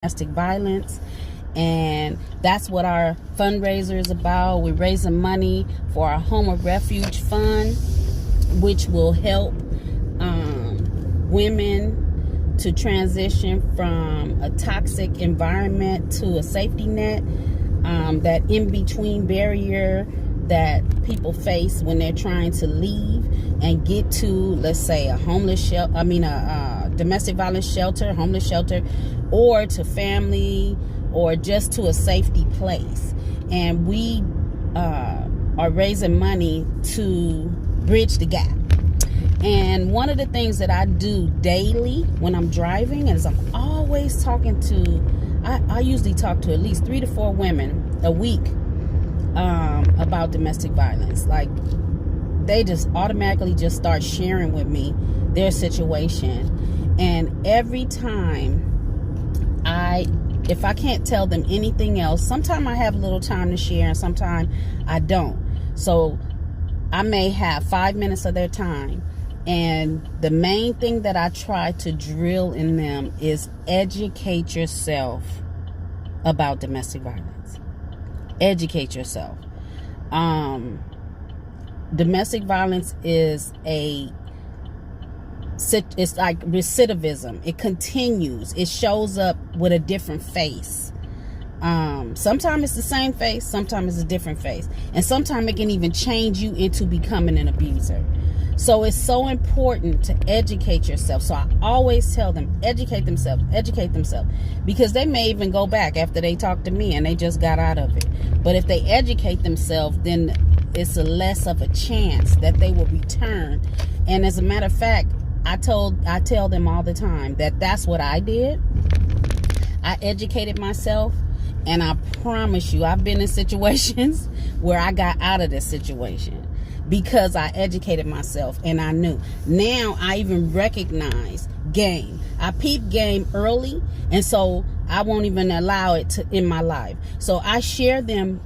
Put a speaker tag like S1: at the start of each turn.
S1: domestic violence, and that's what our fundraiser is about. We're raising money for our Home of Refuge fund, which will help women to transition from a toxic environment to a safety net, that in-between barrier that people face when they're trying to leave and get to, let's say, a homeless shelter, a domestic violence shelter, homeless shelter, or to family, or just to a safety place. And we are raising money to bridge the gap. And one of the things that I do daily when I'm driving is I'm always talking to, I usually talk to at least 3 to 4 women a week about domestic violence. Like, they just automatically just start sharing with me their situation. And every time if I can't tell them anything else, sometimes I have a little time to share and sometimes I don't. So I may have 5 minutes of their time. And the main thing that I try to drill in them is educate yourself about domestic violence. Educate yourself. Domestic violence is it's like recidivism. It continues. It shows up with a different face. Sometimes it's the same face, sometimes it's a different face, and sometimes it can even change you into becoming an abuser. So it's so important to educate yourself. So I always tell them, educate themselves, because they may even go back after they talk to me and they just got out of it. But if they educate themselves, then it's a less of a chance that they will return. And as a matter of fact, I tell them all the time that that's what I did. I educated myself, and I promise you, I've been in situations where I got out of this situation because I educated myself and I knew. Now I even recognize game. I peep game early, and so I won't even allow it in my life. So I share them